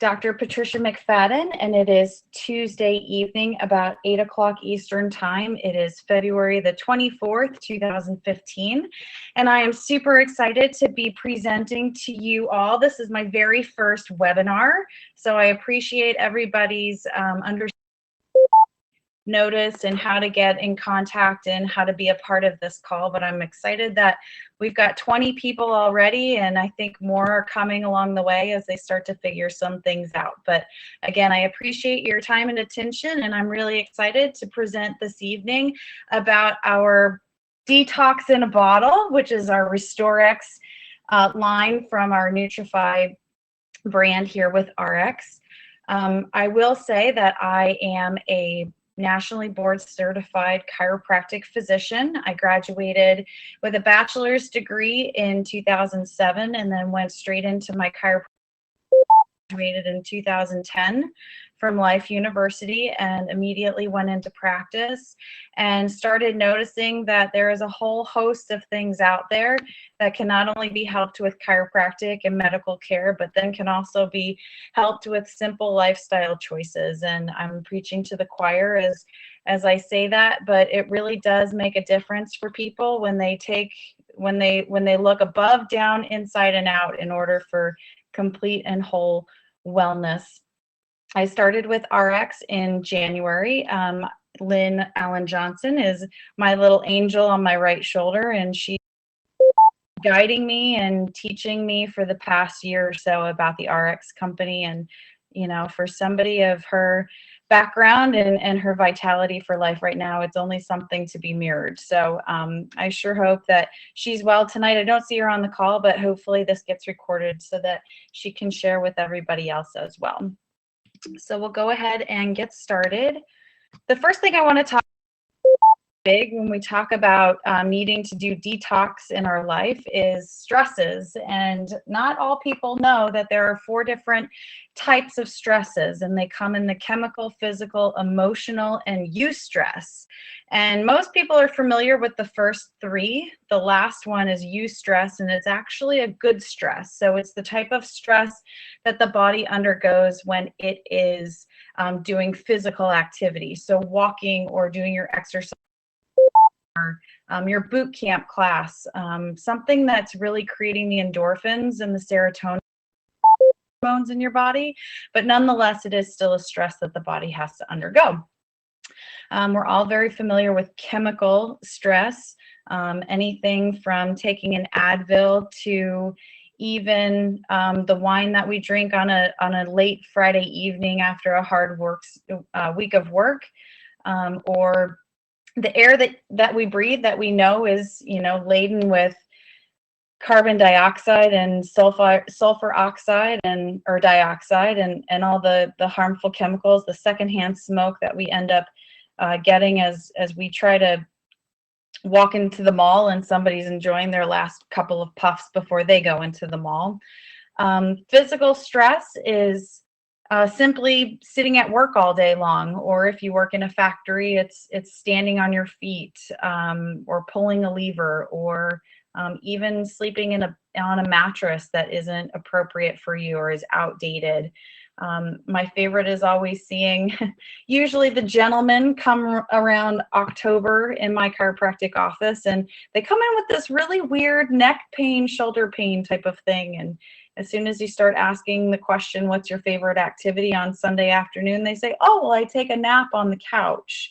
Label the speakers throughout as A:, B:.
A: Dr. Patricia McFadden, and it is Tuesday evening about 8 o'clock Eastern Time. It is February the 24th, 2015, and I am super excited to be presenting to you all. This is my very first webinar, so I appreciate everybody's understanding, notice, and how to get in contact and how to be a part of this call. But I'm excited that we've got 20 people already, and I think more are coming along the way as they start to figure some things out. But again, I appreciate your time and attention, and I'm really excited to present this evening about our Detox in a Bottle, which is our Restoriix line from our Nutrify brand here with ARIIX. I will say that I am a nationally board certified chiropractic physician. I graduated with a bachelor's degree in 2007 and then went straight into my chiropractic. Graduated in 2010 from Life University and immediately went into practice and started noticing that there is a whole host of things out there that can not only be helped with chiropractic and medical care, but then can also be helped with simple lifestyle choices. And I'm preaching to the choir as I say that, but it really does make a difference for people when they look above, down, inside, and out in order for complete and whole wellness. I started with ARIIX in January. Lynn Allen Johnson is my little angel on my right shoulder, and she's guiding me and teaching me for the past year or so about the ARIIX company. And, you know, for somebody of her background and her vitality for life right now, it's only something to be mirrored. So I sure hope that she's well tonight. I don't see her on the call, but hopefully this gets recorded so that she can share with everybody else as well. So we'll go ahead and get started. The first thing I want to talk big when we talk about needing to do detox in our life is stresses. And not all people know that there are 4 different types of stresses, and they come in the chemical, physical, emotional, and eustress. And most people are familiar with the first 3. The last one is eustress, and it's actually a good stress. So it's the type of stress that the body undergoes when it is doing physical activity. So walking or doing your exercise, your boot camp class, something that's really creating the endorphins and the serotonin hormones in your body, but nonetheless, it is still a stress that the body has to undergo. We're all very familiar with chemical stress, anything from taking an Advil to even the wine that we drink on a late Friday evening after a hard week of work, or the air that we breathe that we know is, you know, laden with carbon dioxide and sulfur oxide or dioxide and all the harmful chemicals, the secondhand smoke that we end up getting as we try to walk into the mall and somebody's enjoying their last couple of puffs before they go into the mall. Physical stress is simply sitting at work all day long, or if you work in a factory, it's standing on your feet, or pulling a lever, or even sleeping on a mattress that isn't appropriate for you or is outdated. My favorite is always seeing usually the gentlemen come around October in my chiropractic office, and they come in with this really weird neck pain, shoulder pain type of thing. And as soon as you start asking the question, what's your favorite activity on Sunday afternoon, they say, oh, well, I take a nap on the couch.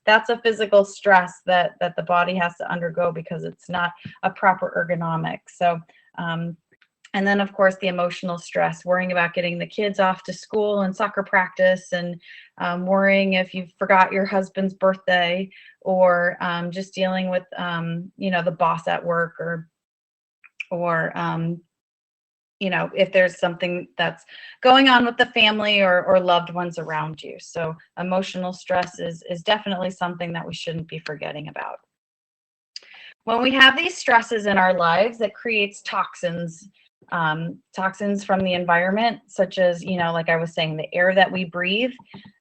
A: That's a physical stress that the body has to undergo because it's not a proper ergonomic. So, and then, of course, the emotional stress, worrying about getting the kids off to school and soccer practice, and worrying if you forgot your husband's birthday, or just dealing with, you know, the boss at work, or you know, if there's something that's going on with the family or loved ones around you. So emotional stress is definitely something that we shouldn't be forgetting about. When we have these stresses in our lives, it creates toxins from the environment, such as, you know, like I was saying, the air that we breathe,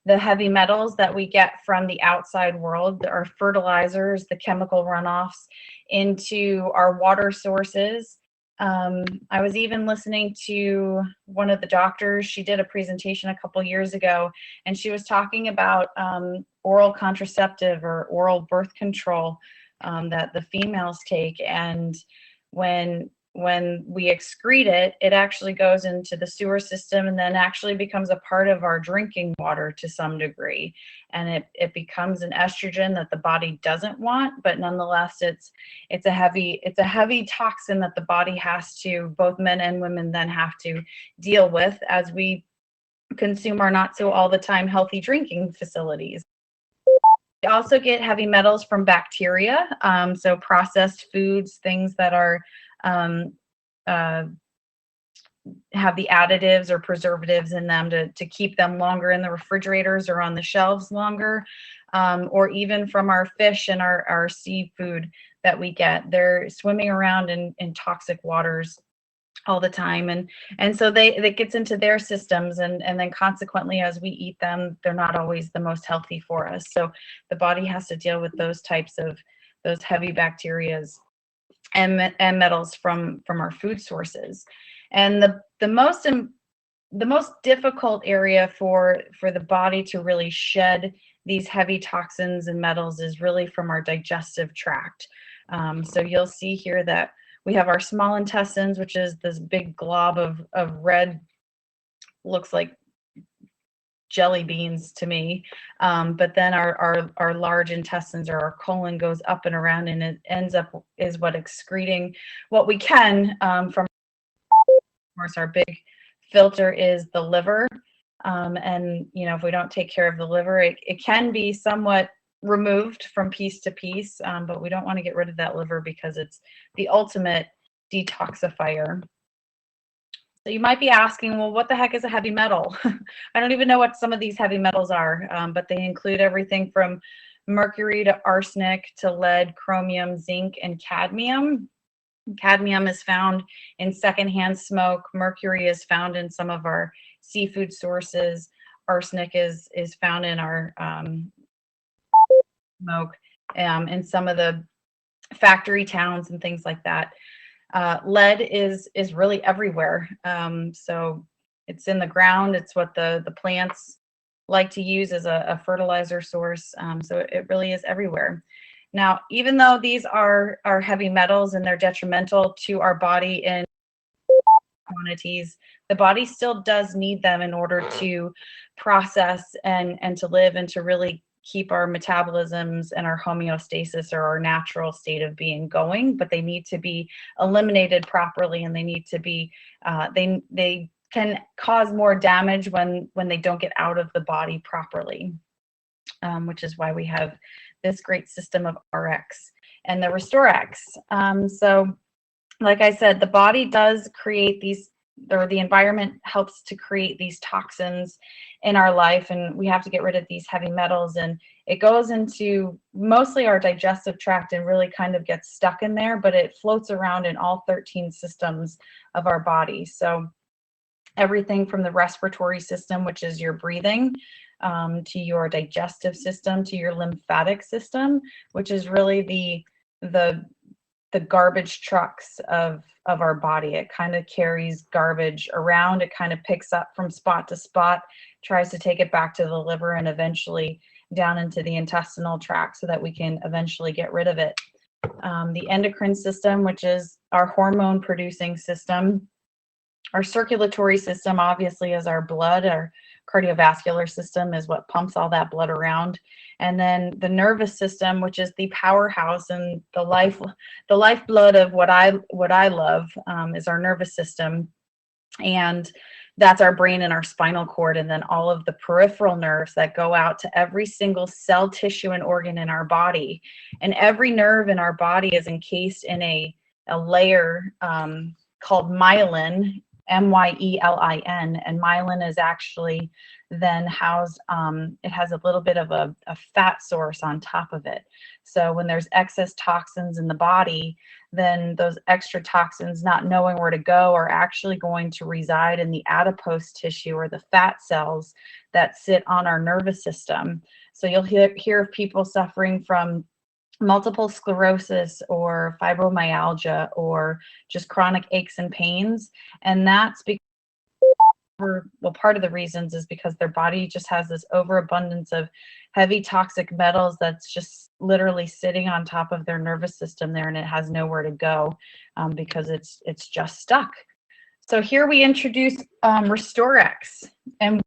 A: the heavy metals that we get from the outside world, our fertilizers, the chemical runoffs into our water sources, I was even listening to one of the doctors. She did a presentation a couple years ago, and she was talking about oral contraceptive or oral birth control that the females take. And when we excrete it, it actually goes into the sewer system and then actually becomes a part of our drinking water to some degree. And it becomes an estrogen that the body doesn't want, but nonetheless, it's a heavy toxin that the body has to, both men and women then have to deal with as we consume our not so all the time healthy drinking facilities. We also get heavy metals from bacteria, so processed foods, things that are have the additives or preservatives in them to keep them longer in the refrigerators or on the shelves longer, or even from our fish and our seafood that we get. They're swimming around in toxic waters all the time, and so that gets into their systems, and then consequently as we eat them, they're not always the most healthy for us. So the body has to deal with those types of those heavy bacterias and metals from our food sources. And the most difficult area for the body to really shed these heavy toxins and metals is really from our digestive tract. So you'll see here that we have our small intestines, which is this big glob of red, looks like jelly beans to me. But then our large intestines, or our colon, goes up and around, and it ends up is what excreting what we can from. Of course, our big filter is the liver. And if we don't take care of the liver, it can be somewhat removed from piece to piece, but we don't want to get rid of that liver because it's the ultimate detoxifier. So you might be asking, well, what the heck is a heavy metal? I don't even know what some of these heavy metals are, but they include everything from mercury to arsenic to lead, chromium, zinc, and cadmium. Cadmium is found in secondhand smoke. Mercury is found in some of our seafood sources. Arsenic is found in our smoke, in some of the factory towns and things like that. Lead is really everywhere. So it's in the ground. It's what the plants like to use as a fertilizer source. So it really is everywhere. Now, even though these are heavy metals and they're detrimental to our body in quantities, the body still does need them in order to process and to live and to really keep our metabolisms and our homeostasis, or our natural state of being, going. But they need to be eliminated properly, and they need to be they can cause more damage when they don't get out of the body properly, which is why we have this great system of ARIIX and the Restoriix. So like I said, the body does create these, or the environment helps to create these toxins in our life, and we have to get rid of these heavy metals, and it goes into mostly our digestive tract and really kind of gets stuck in there, but it floats around in all 13 systems of our body. So everything from the respiratory system, which is your breathing, to your digestive system, to your lymphatic system, which is really the garbage trucks of our body. It kind of carries garbage around. It kind of picks up from spot to spot, tries to take it back to the liver, and eventually down into the intestinal tract so that we can eventually get rid of it. The endocrine system, which is our hormone producing system. Our circulatory system obviously is our blood. Our cardiovascular system is what pumps all that blood around. And then the nervous system, which is the powerhouse and the lifeblood of what I love, is our nervous system. And that's our brain and our spinal cord, and then all of the peripheral nerves that go out to every single cell, tissue, and organ in our body. And every nerve in our body is encased in a layer called myelin, M-Y-E-L-I-N, and myelin is actually then housed, it has a little bit of a fat source on top of it. So when there's excess toxins in the body, then those extra toxins, not knowing where to go, are actually going to reside in the adipose tissue, or the fat cells that sit on our nervous system. So you'll hear of people suffering from multiple sclerosis or fibromyalgia or just chronic aches and pains. And that's because, well, part of the reasons is because their body just has this overabundance of heavy toxic metals that's just literally sitting on top of their nervous system there, and it has nowhere to go because it's just stuck. So here we introduce Restoriix, and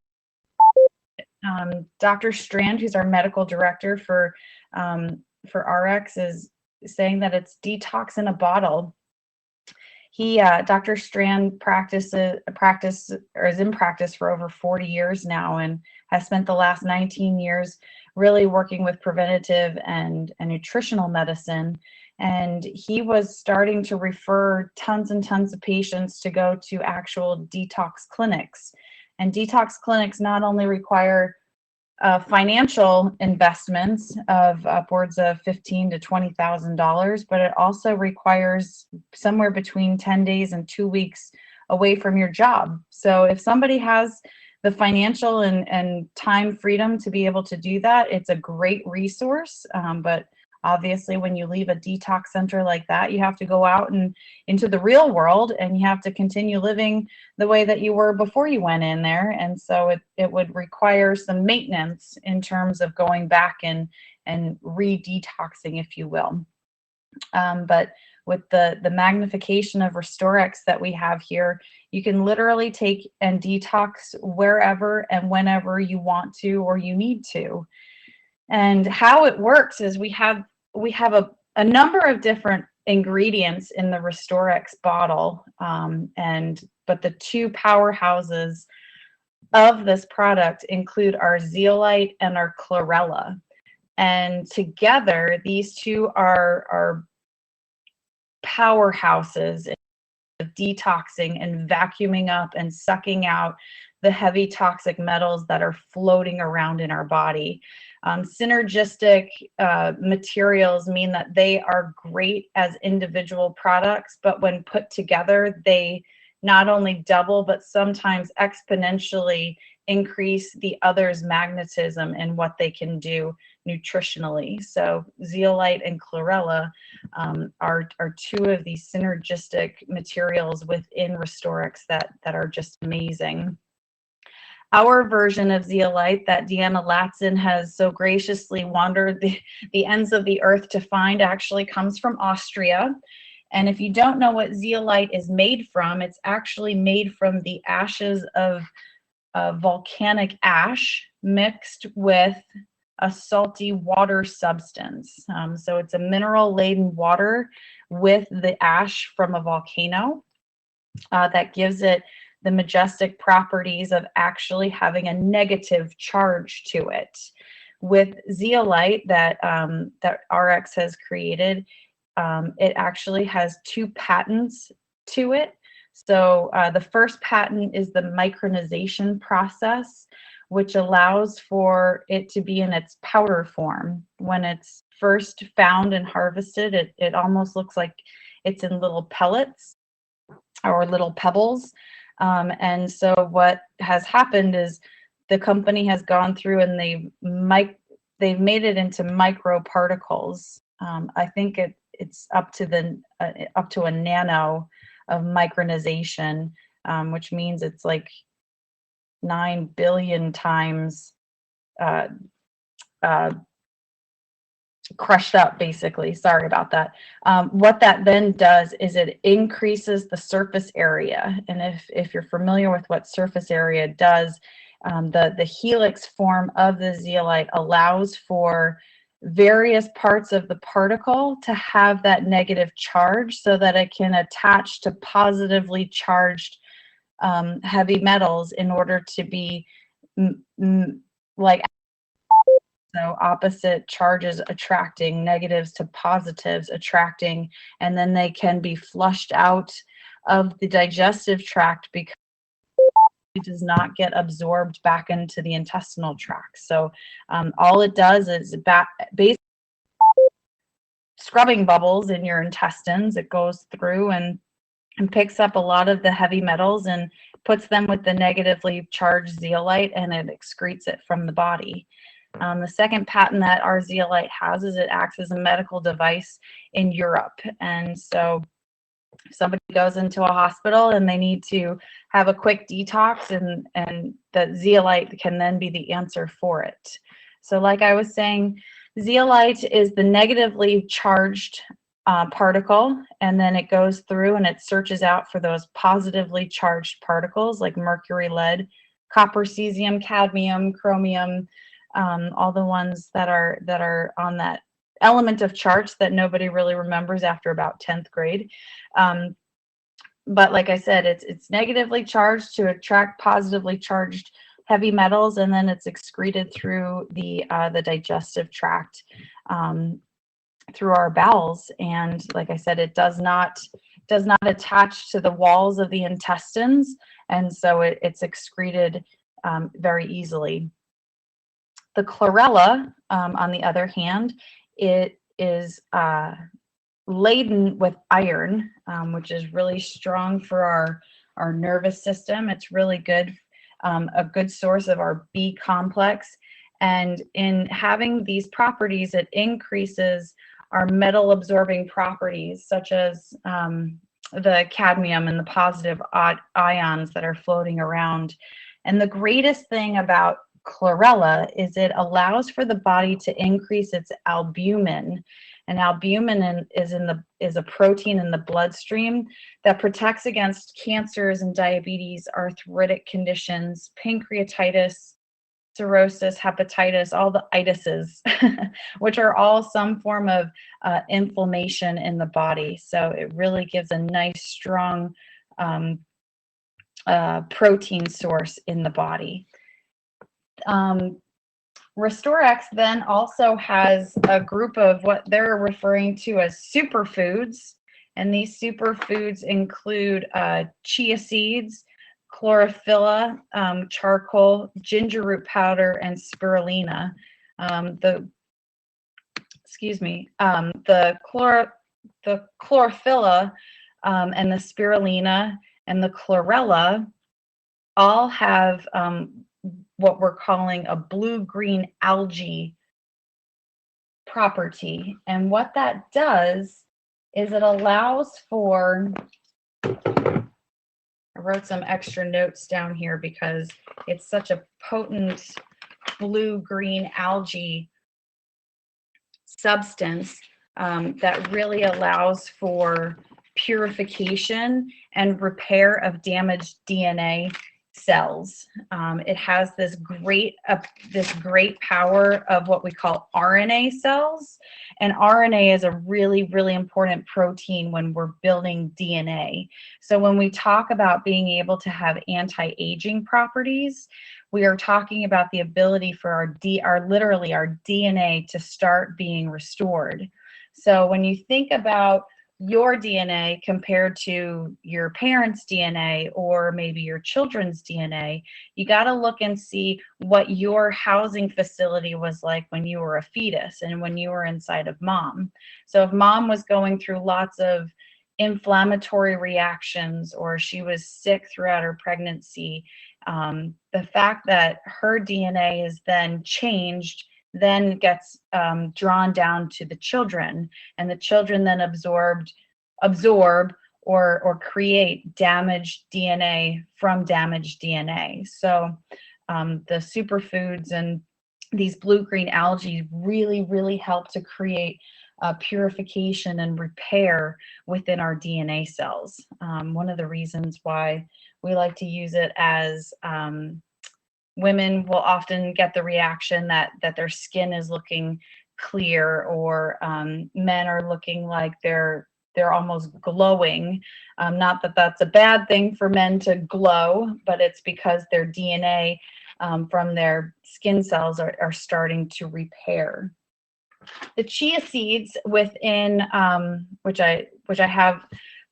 A: Dr. Strand, who's our medical director for ARIIX, is saying that it's detox in a bottle. Dr. Strand is in practice for over 40 years now, and has spent the last 19 years really working with preventative and nutritional medicine. And he was starting to refer tons and tons of patients to go to actual detox clinics. And detox clinics not only require financial investments of upwards of $15,000 to $20,000, but it also requires somewhere between 10 days and 2 weeks away from your job. So if somebody has the financial and time freedom to be able to do that, it's a great resource. But obviously, when you leave a detox center like that, you have to go out and into the real world, and you have to continue living the way that you were before you went in there. And so it would require some maintenance in terms of going back and re-detoxing, if you will. But with the magnification of Restoriix that we have here, you can literally take and detox wherever and whenever you want to or you need to. And how it works is we have a number of different ingredients in the Restoriix bottle, but the two powerhouses of this product include our zeolite and our chlorella. And together, these two are powerhouses of detoxing and vacuuming up and sucking out the heavy toxic metals that are floating around in our body. Synergistic materials mean that they are great as individual products, but when put together, they not only double, but sometimes exponentially increase the other's magnetism and what they can do nutritionally. So zeolite and chlorella are two of these synergistic materials within Restoriix that are just amazing. Our version of zeolite that Deanna Latson has so graciously wandered the ends of the earth to find actually comes from Austria. And if you don't know what zeolite is made from, it's actually made from the ashes of volcanic ash mixed with a salty water substance. So it's a mineral-laden water with the ash from a volcano that gives it the majestic properties of actually having a negative charge to it. With zeolite that ARIIX has created, it actually has 2 patents to it. So the first patent is the micronization process, which allows for it to be in its powder form. When it's first found and harvested, it almost looks like it's in little pellets or little pebbles. And so what has happened is the company has gone through and they've made it into microparticles. I think it's up to a nano of micronization, which means it's like 9 billion times crushed up, basically. Sorry about that. What that then does is it increases the surface area. And if you're familiar with what surface area does, the helix form of the zeolite allows for various parts of the particle to have that negative charge so that it can attach to positively charged heavy metals in order to be like, so opposite charges attracting, negatives to positives attracting, and then they can be flushed out of the digestive tract because it does not get absorbed back into the intestinal tract. So all it does is basically scrubbing bubbles in your intestines. It goes through and picks up a lot of the heavy metals and puts them with the negatively charged zeolite, and it excretes it from the body. The second patent that our zeolite has is it acts as a medical device in Europe. And so if somebody goes into a hospital and they need to have a quick detox, and the zeolite can then be the answer for it. So like I was saying, zeolite is the negatively charged particle, and then it goes through and it searches out for those positively charged particles like mercury, lead, copper, cesium, cadmium, chromium, all the ones that are on that element of charts that nobody really remembers after about 10th grade. But like I said, it's negatively charged to attract positively charged heavy metals, and then it's excreted through the digestive tract, through our bowels. And like I said, it does not attach to the walls of the intestines, and so it's excreted very easily. The chlorella, on the other hand, it is laden with iron, which is really strong for our nervous system. It's really good, a good source of our B complex. And in having these properties, it increases our metal absorbing properties, such as the cadmium and the positive ions that are floating around. And the greatest thing about chlorella is it allows for the body to increase its albumin. And albumin is a protein in the bloodstream that protects against cancers and diabetes, arthritic conditions, pancreatitis, cirrhosis, hepatitis, all the itises, which are all some form of inflammation in the body. So it really gives a nice, strong protein source in the body. Restoriix then also has a group of what they're referring to as superfoods, and these superfoods include chia seeds, chlorophylla, charcoal, ginger root powder, and spirulina. The chlorophylla and the spirulina and the chlorella all have what we're calling a blue-green algae property. And what that does is it allows for, I wrote some extra notes down here because it's such a potent blue-green algae substance that really allows for purification and repair of damaged DNA cells. It has this great power of what we call RNA cells, and RNA is a really, really important protein when we're building DNA. So when we talk about being able to have anti-aging properties, we are talking about the ability for our DNA to start being restored. So when you think about your DNA compared to your parents' DNA or maybe your children's DNA, you got to look and see what your housing facility was like when you were a fetus and when you were inside of mom. So if mom was going through lots of inflammatory reactions or she was sick throughout her pregnancy, the fact that her DNA is then changed then gets drawn down to the children, and the children then absorb or create damaged DNA from damaged DNA. So the superfoods and these blue-green algae really, really help to create purification and repair within our DNA cells. One of the reasons why we like to use it as women will often get the reaction that their skin is looking clear, or men are looking like they're almost glowing. Not that that's a bad thing for men to glow, but it's because their DNA from their skin cells are starting to repair. The chia seeds within, which I have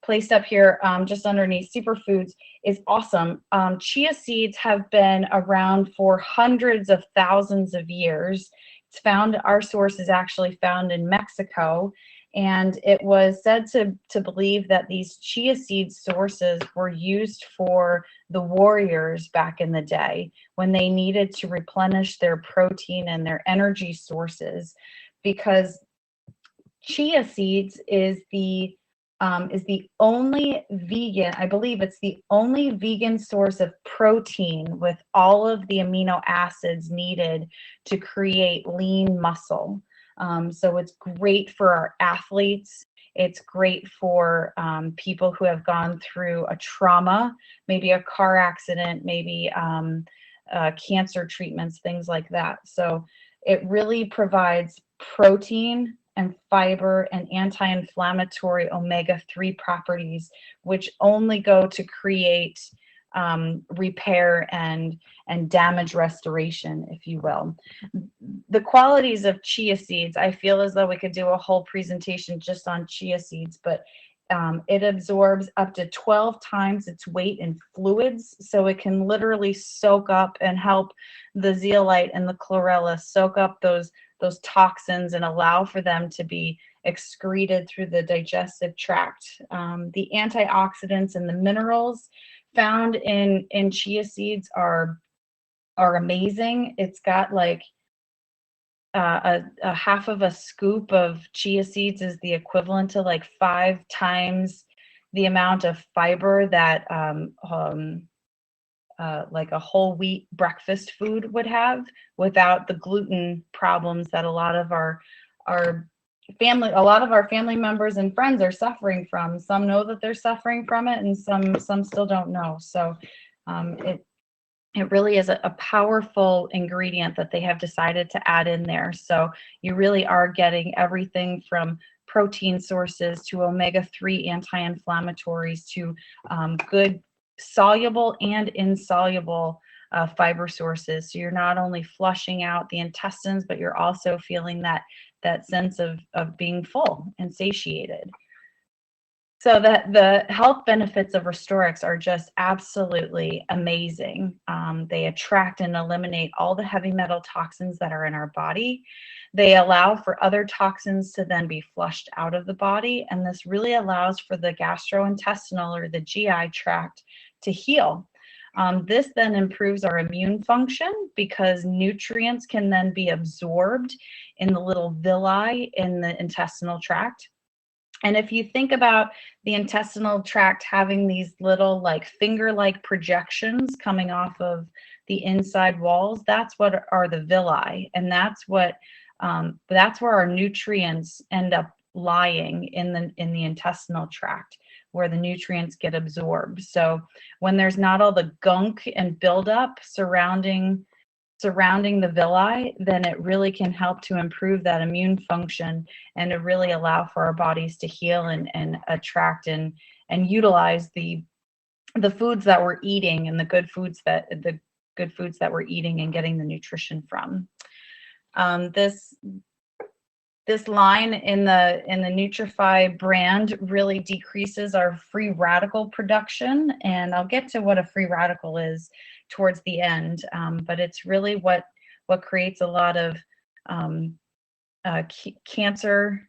A: placed up here just underneath superfoods, is awesome. Chia seeds have been around for hundreds of thousands of years. It's found, our source is actually found in Mexico, And it was said to believe that these chia seed sources were used for the warriors back in the day when they needed to replenish their protein and their energy sources, because chia seeds is the only vegan, I believe it's the only vegan source of protein with all of the amino acids needed to create lean muscle. So it's great for our athletes. It's great for people who have gone through a trauma, maybe a car accident, maybe cancer treatments, things like that. So it really provides protein and fiber and anti-inflammatory omega-3 properties, which only go to create repair and damage restoration, if you will. The qualities of chia seeds, I feel as though we could do a whole presentation just on chia seeds, but it absorbs up to 12 times its weight in fluids, so it can literally soak up and help the zeolite and the chlorella soak up those toxins and allow for them to be excreted through the digestive tract. The antioxidants and the minerals found in chia seeds are amazing. It's got like a half of a scoop of chia seeds is the equivalent to like 5 times the amount of fiber that like a whole wheat breakfast food would have, without the gluten problems that a lot of our family members and friends are suffering from. Some know that they're suffering from it, and some still don't know. So it really is a powerful ingredient that they have decided to add in there. So you really are getting everything from protein sources to omega-3 anti-inflammatories to good soluble and insoluble fiber sources. So you're not only flushing out the intestines, but you're also feeling that sense of being full and satiated. So the health benefits of Restoriix are just absolutely amazing. They attract and eliminate all the heavy metal toxins that are in our body. They allow for other toxins to then be flushed out of the body, and this really allows for the gastrointestinal or the GI tract to heal. This then improves our immune function because nutrients can then be absorbed in the little villi in the intestinal tract. And if you think about the intestinal tract having these little like finger-like projections coming off of the inside walls, that's what are the villi, and that's where our nutrients end up lying in the intestinal tract, where the nutrients get absorbed. So when there's not all the gunk and buildup surrounding the villi, then it really can help to improve that immune function and to really allow for our bodies to heal and attract and utilize the foods that we're eating and the good foods that we're eating and getting the nutrition from. This line in the Nutrify brand really decreases our free radical production, and I'll get to what a free radical is towards the end, but it's really what creates a lot of cancer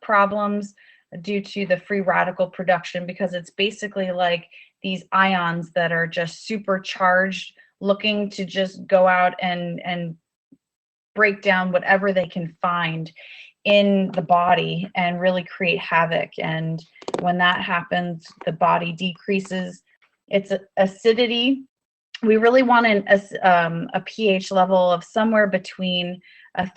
A: problems due to the free radical production, because it's basically like these ions that are just supercharged, looking to just go out and break down whatever they can find in the body and really create havoc. And when that happens, the body decreases its acidity. We really want a pH level of somewhere between a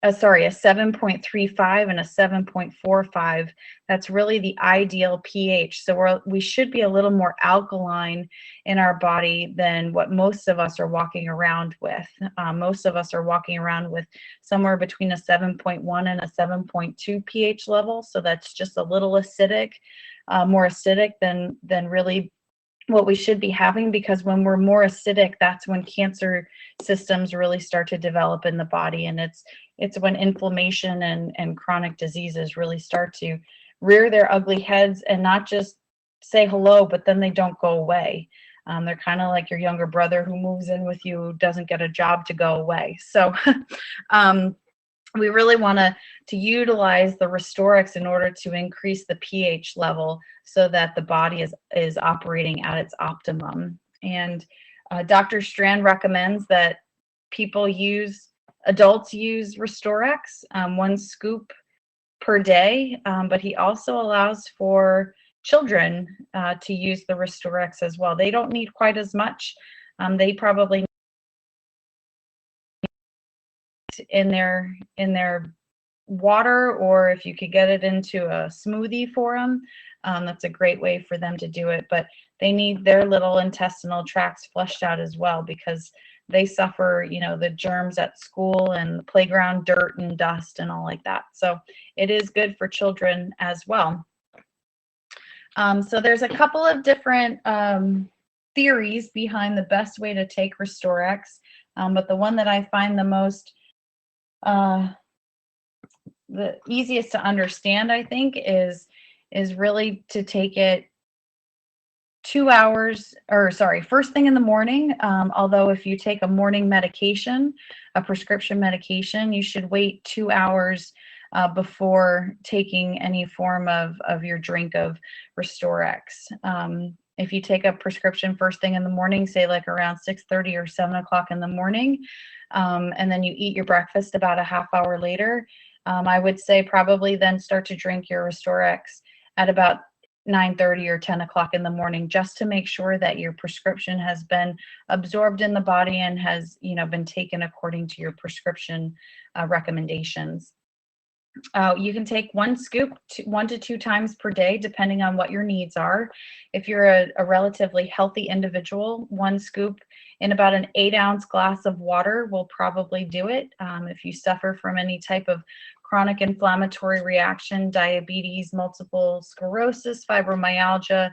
A: 7.35 and a 7.45. That's really the ideal pH. So we should be a little more alkaline in our body than what most of us are walking around with. Most of us are walking around with somewhere between a 7.1 and a 7.2 pH level. So that's just a little acidic, more acidic than really what we should be having, because when we're more acidic, that's when cancer systems really start to develop in the body, and it's when inflammation and chronic diseases really start to rear their ugly heads and not just say hello, but then they don't go away. They're kind of like your younger brother who moves in with you, who doesn't get a job to go away. So we really want to utilize the Restoriix in order to increase the pH level so that the body is operating at its optimum. And Dr. Strand recommends that adults use Restoriix, 1 scoop per day, but he also allows for children to use the Restoriix as well. They don't need quite as much. They probably need in their water, or if you could get it into a smoothie for them, that's a great way for them to do it. But they need their little intestinal tracts flushed out as well, because they suffer, the germs at school and playground dirt and dust and all like that. So it is good for children as well. So there's a couple of different theories behind the best way to take Restoriix, but the one that I find the easiest to understand, I think, is really to take it first thing in the morning. Although if you take a morning medication, a prescription medication, you should wait 2 hours before taking any form of your drink of Restoriix. If you take a prescription first thing in the morning, say like around 6:30 or 7 o'clock in the morning, and then you eat your breakfast about a half hour later, I would say probably then start to drink your Restoriix at about 9:30 or 10 o'clock in the morning, just to make sure that your prescription has been absorbed in the body and has been taken according to your prescription recommendations. You can take 1 scoop 1 to 2 times per day, depending on what your needs are. If you're a relatively healthy individual, 1 scoop in about an 8-ounce glass of water will probably do it. If you suffer from any type of chronic inflammatory reaction, diabetes, multiple sclerosis, fibromyalgia,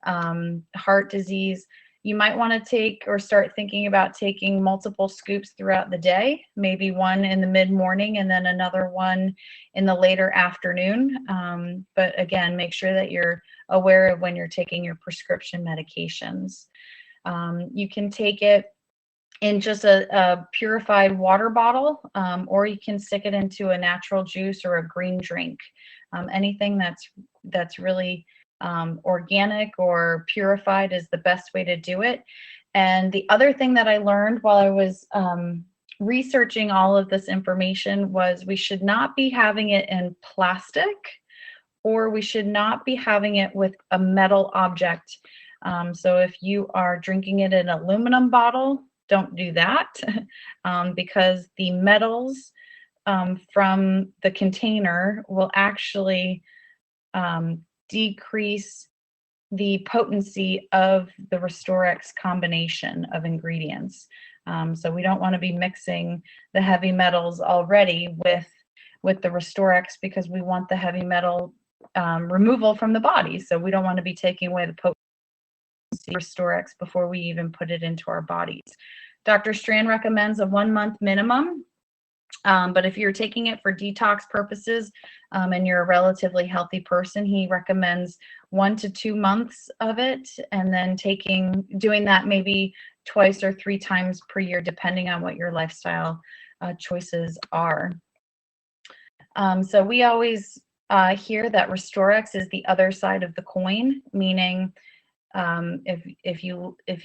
A: heart disease, you might want to take or start thinking about taking multiple scoops throughout the day, maybe 1 in the mid-morning and then another 1 in the later afternoon. But again, make sure that you're aware of when you're taking your prescription medications. You can take it in just a purified water bottle, or you can stick it into a natural juice or a green drink. Anything that's really organic or purified is the best way to do it. And the other thing that I learned while I was researching all of this information was we should not be having it in plastic, or we should not be having it with a metal object. So if you are drinking it in an aluminum bottle, don't do that, because the metals from the container will actually decrease the potency of the Restoriix combination of ingredients. So we don't want to be mixing the heavy metals already with the Restoriix, because we want the heavy metal removal from the body. So we don't want to be taking away the potency of Restoriix before we even put it into our bodies. Dr. Strand recommends a 1-month minimum. But if you're taking it for detox purposes and you're a relatively healthy person, he recommends 1 to 2 months of it, and then doing that maybe 2 or 3 times per year, depending on what your lifestyle choices are. So we always hear that Restoriix is the other side of the coin, meaning if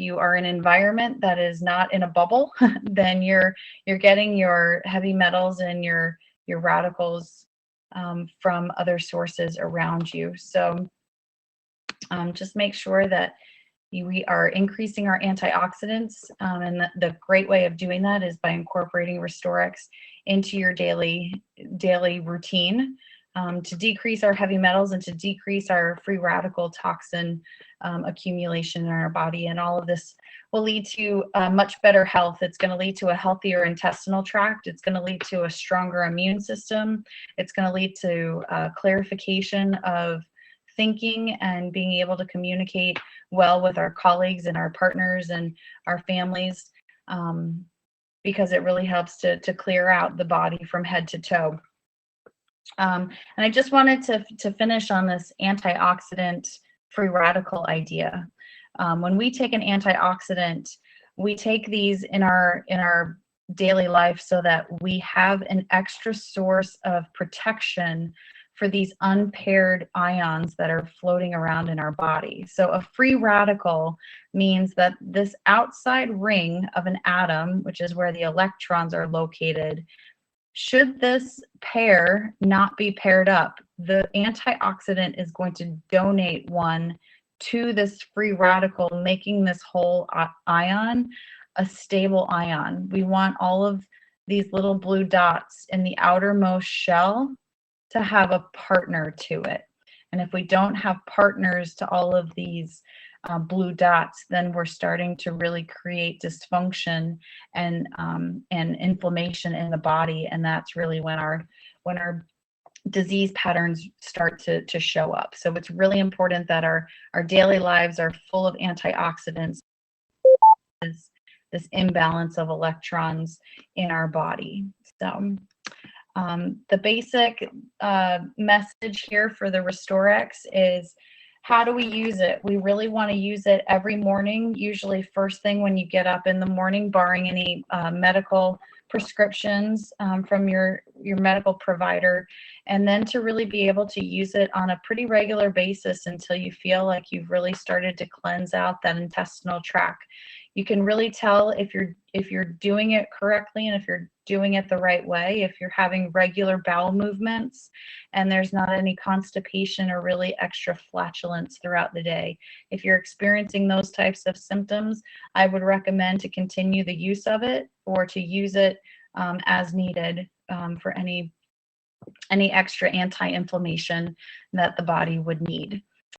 A: you are in an environment that is not in a bubble, then you're getting your heavy metals and your radicals from other sources around you. So just make sure that we are increasing our antioxidants, and the great way of doing that is by incorporating Restoriix into your daily routine, to decrease our heavy metals and to decrease our free radical toxin accumulation in our body. And all of this will lead to much better health. It's going to lead to a healthier intestinal tract. It's going to lead to a stronger immune system. It's going to lead to clarification of thinking and being able to communicate well with our colleagues and our partners and our families, because it really helps to clear out the body from head to toe. And I just wanted to finish on this antioxidant free radical idea. When we take an antioxidant, we take these in our daily life so that we have an extra source of protection for these unpaired ions that are floating around in our body. So a free radical means that this outside ring of an atom, which is where the electrons are located, should this pair not be paired up, the antioxidant is going to donate one to this free radical, making this whole ion a stable ion. We want all of these little blue dots in the outermost shell to have a partner to it. And if we don't have partners to all of these blue dots, then we're starting to really create dysfunction and inflammation in the body, and that's really when our disease patterns start to show up. So it's really important that our daily lives are full of antioxidants. This imbalance of electrons in our body. So the basic message here for the Restoriix is, how do we use it? We really want to use it every morning, usually first thing when you get up in the morning, barring any medical prescriptions from your medical provider, and then to really be able to use it on a pretty regular basis until you feel like you've really started to cleanse out that intestinal tract. You can really tell if you're doing it correctly and if you're doing it the right way, if you're having regular bowel movements and there's not any constipation or really extra flatulence throughout the day. If you're experiencing those types of symptoms, I would recommend to continue the use of it or to use it as needed for any extra anti-inflammation that the body would need.